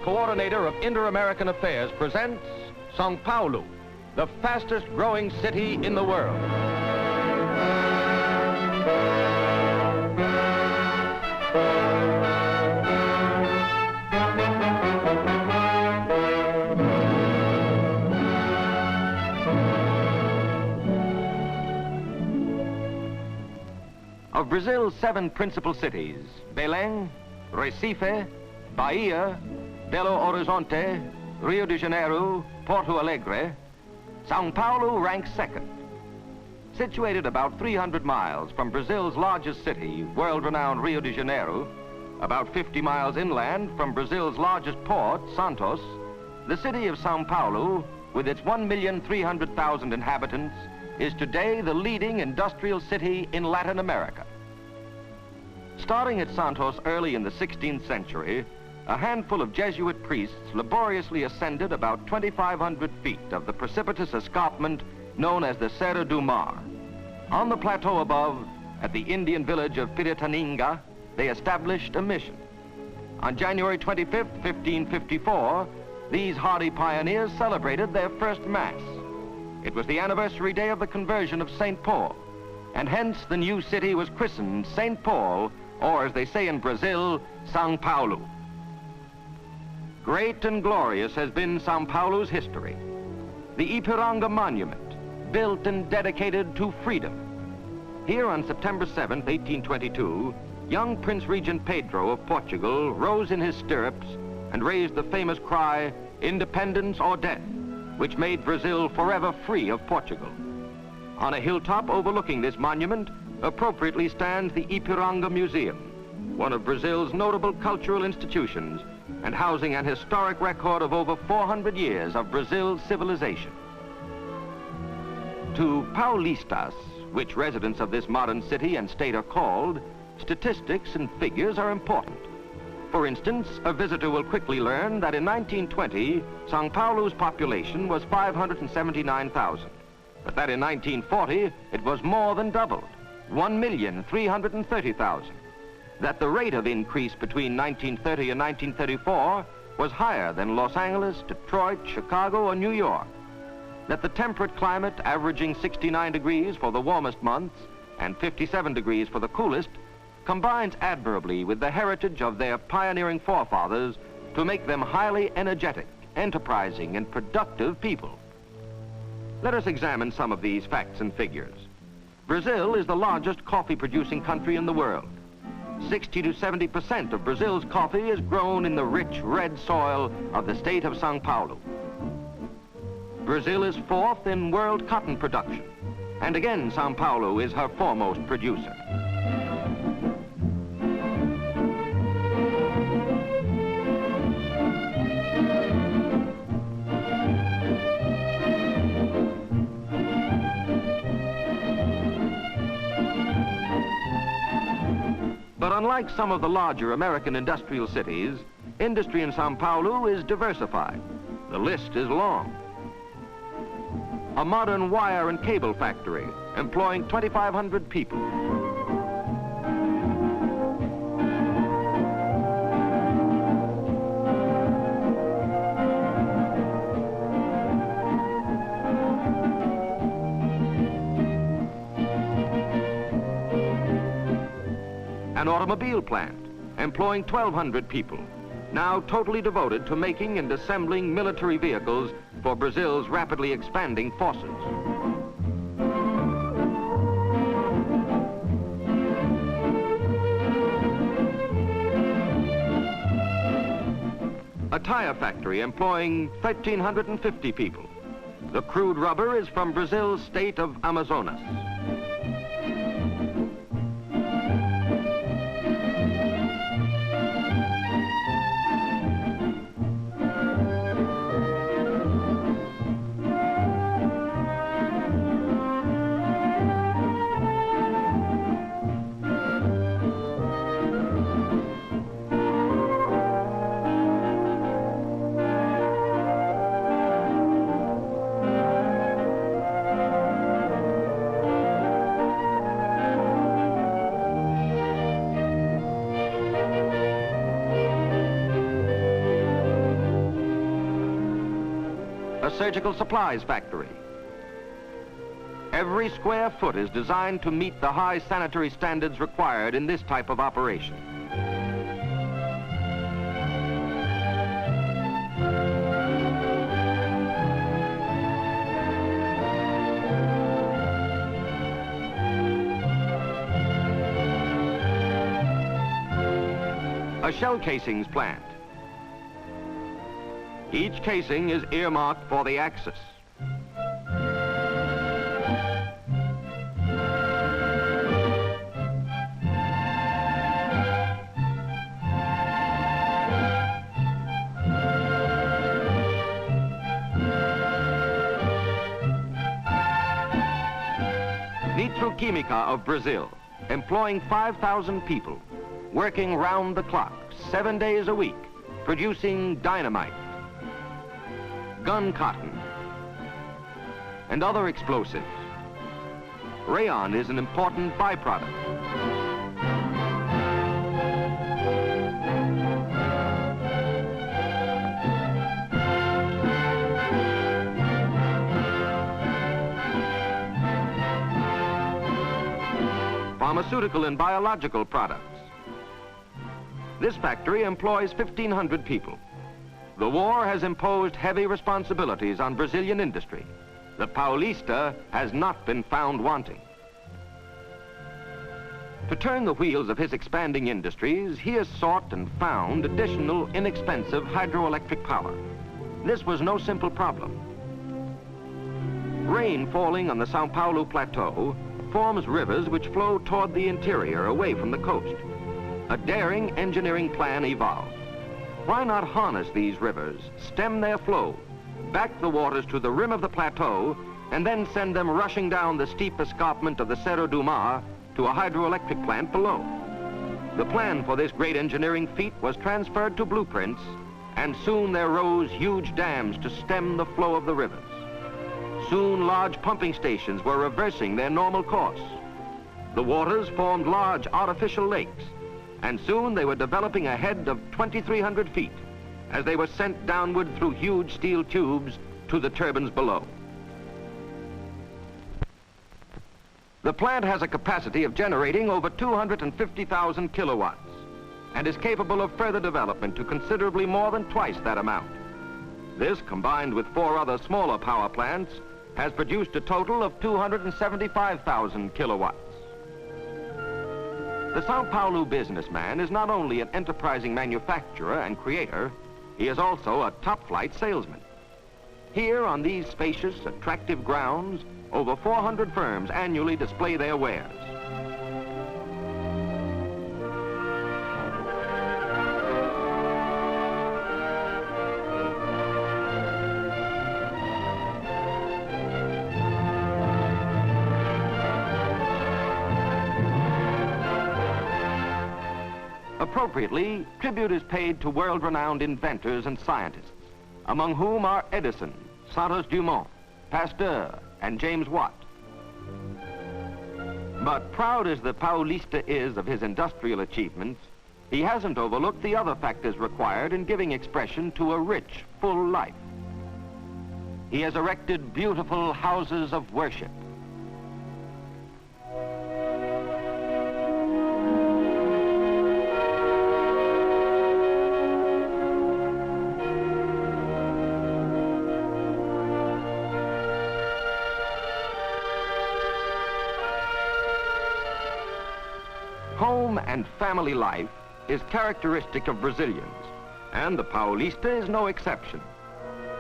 Coordinator of Inter-American Affairs, presents São Paulo, the fastest growing city in the world. Of Brazil's 7 principal cities, Belém, Recife, Bahia, Belo Horizonte, Rio de Janeiro, Porto Alegre, São Paulo ranks second. Situated about 300 miles from Brazil's largest city, world-renowned Rio de Janeiro, about 50 miles inland from Brazil's largest port, Santos, the city of São Paulo, with its 1,300,000 inhabitants, is today the leading industrial city in Latin America. Starting at Santos early in the 16th century, a handful of Jesuit priests laboriously ascended about 2,500 feet of the precipitous escarpment known as the Serra do Mar. On the plateau above, at the Indian village of Piratininga, they established a mission. On January 25, 1554, these hardy pioneers celebrated their first Mass. It was the anniversary day of the conversion of St. Paul, and hence the new city was christened St. Paul, or as they say in Brazil, São Paulo. Great and glorious has been São Paulo's history. The Ipiranga Monument, built and dedicated to freedom. Here on September 7, 1822, young Prince Regent Pedro of Portugal rose in his stirrups and raised the famous cry, "Independence or death," which made Brazil forever free of Portugal. On a hilltop overlooking this monument, appropriately stands the Ipiranga Museum, one of Brazil's notable cultural institutions and housing an historic record of over 400 years of Brazil's civilization. To Paulistas, which residents of this modern city and state are called, statistics and figures are important. For instance, a visitor will quickly learn that in 1920, São Paulo's population was 579,000, but that in 1940, it was more than doubled, 1,330,000. That the rate of increase between 1930 and 1934 was higher than Los Angeles, Detroit, Chicago, or New York. That the temperate climate, averaging 69 degrees for the warmest months and 57 degrees for the coolest, combines admirably with the heritage of their pioneering forefathers to make them highly energetic, enterprising, and productive people. Let us examine some of these facts and figures. Brazil is the largest coffee-producing country in the world. 60 to 70% of Brazil's coffee is grown in the rich red soil of the state of São Paulo. Brazil is 4th in world cotton production, and again São Paulo is her foremost producer. But unlike some of the larger American industrial cities, industry in São Paulo is diversified. The list is long. A modern wire and cable factory employing 2,500 people. An automobile plant employing 1,200 people, now totally devoted to making and assembling military vehicles for Brazil's rapidly expanding forces. A tire factory employing 1,350 people. The crude rubber is from Brazil's state of Amazonas. surgical supplies factory. Every square foot is designed to meet the high sanitary standards required in this type of operation. A shell casings plant. Each casing is earmarked for the Axis. Nitroquímica of Brazil, employing 5,000 people, working round the clock, 7 days a week, producing dynamite, gun cotton, and other explosives. Rayon is an important byproduct. Pharmaceutical and biological products. This factory employs 1,500 people. The war has imposed heavy responsibilities on Brazilian industry. The Paulista has not been found wanting. To turn the wheels of his expanding industries, he has sought and found additional inexpensive hydroelectric power. This was no simple problem. Rain falling on the Sao Paulo plateau forms rivers which flow toward the interior away from the coast. A daring engineering plan evolved. Why not harness these rivers, stem their flow, back the waters to the rim of the plateau, and then send them rushing down the steep escarpment of the Cerro do Mar to a hydroelectric plant below? The plan for this great engineering feat was transferred to blueprints, and soon there rose huge dams to stem the flow of the rivers. Soon large pumping stations were reversing their normal course. The waters formed large artificial lakes, and soon they were developing a head of 2,300 feet as they were sent downward through huge steel tubes to the turbines below. The plant has a capacity of generating over 250,000 kilowatts and is capable of further development to considerably more than twice that amount. This, combined with 4 other smaller power plants, has produced a total of 275,000 kilowatts. The Sao Paulo businessman is not only an enterprising manufacturer and creator, he is also a top-flight salesman. Here on these spacious, attractive grounds, over 400 firms annually display their wares. Appropriately, tribute is paid to world-renowned inventors and scientists, among whom are Edison, Santos Dumont, Pasteur, and James Watt. But proud as the Paulista is of his industrial achievements, he hasn't overlooked the other factors required in giving expression to a rich, full life. He has erected beautiful houses of worship. Home and family life is characteristic of Brazilians, and the Paulista is no exception.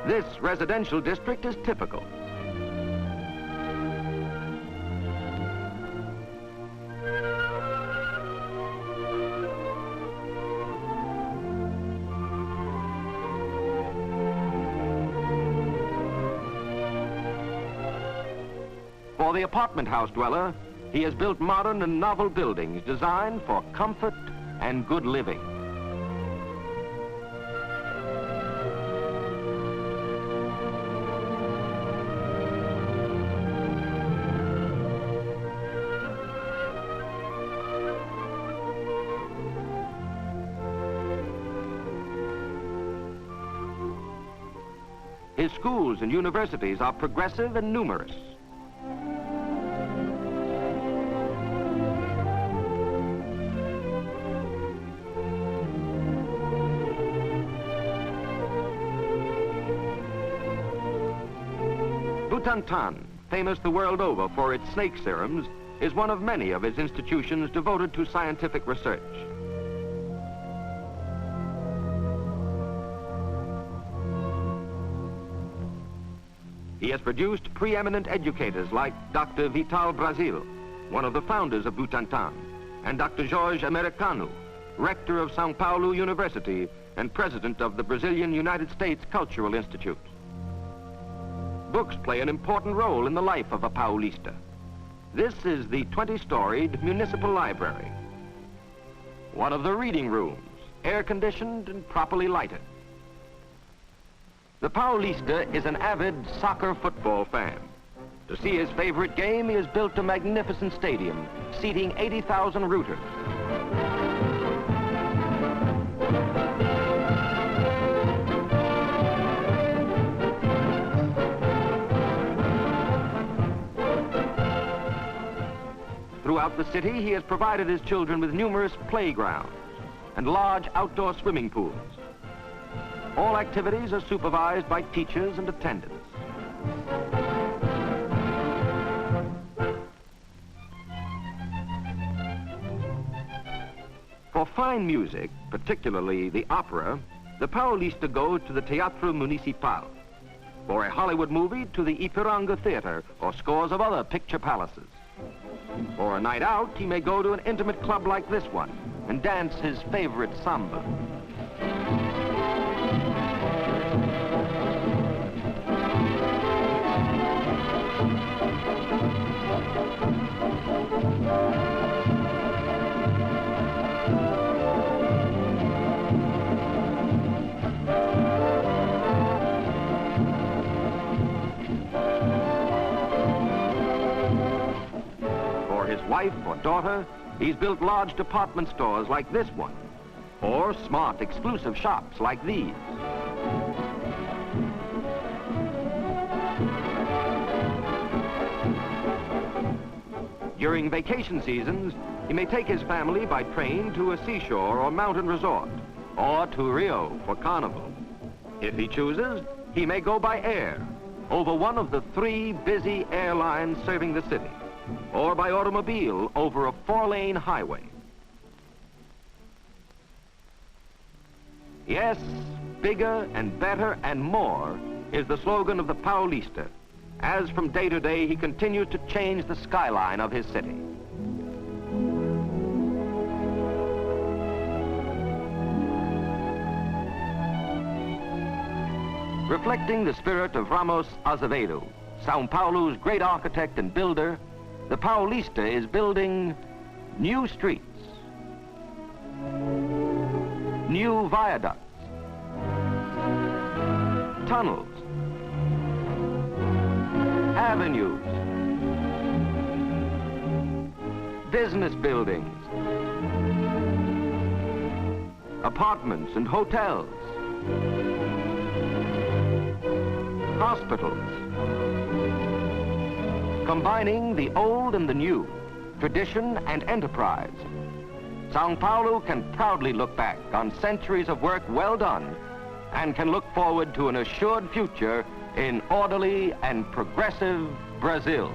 This residential district is typical. For the apartment house dweller, he has built modern and novel buildings designed for comfort and good living. His schools and universities are progressive and numerous. Butantan, famous the world over for its snake serums, is one of many of its institutions devoted to scientific research. He has produced preeminent educators like Dr. Vital Brazil, one of the founders of Butantan, and Dr. Jorge Americano, rector of São Paulo University and president of the Brazilian United States Cultural Institute. Books play an important role in the life of a Paulista. This is the 20-storied municipal library. One of the reading rooms, air-conditioned and properly lighted. The Paulista is an avid soccer football fan. To see his favorite game, he has built a magnificent stadium, seating 80,000 rooters. Throughout the city, he has provided his children with numerous playgrounds and large outdoor swimming pools. All activities are supervised by teachers and attendants. For fine music, particularly the opera, the Paulista go to the Teatro Municipal. For a Hollywood movie, to the Ipiranga Theater or scores of other picture palaces. For a night out, he may go to an intimate club like this one and dance his favorite samba. Wife or daughter, he's built large department stores like this one, or smart exclusive shops like these. During vacation seasons, he may take his family by train to a seashore or mountain resort, or to Rio for carnival. If he chooses, he may go by air, over one of the 3 busy airlines serving the city, or by automobile over a 4-lane highway. Yes, bigger and better and more is the slogan of the Paulista, as from day to day he continues to change the skyline of his city. Reflecting the spirit of Ramos Azevedo, São Paulo's great architect and builder, the Paulista is building new streets, new viaducts, tunnels, avenues, business buildings, apartments and hotels, hospitals, combining the old and the new, tradition and enterprise. São Paulo can proudly look back on centuries of work well done and can look forward to an assured future in orderly and progressive Brazil.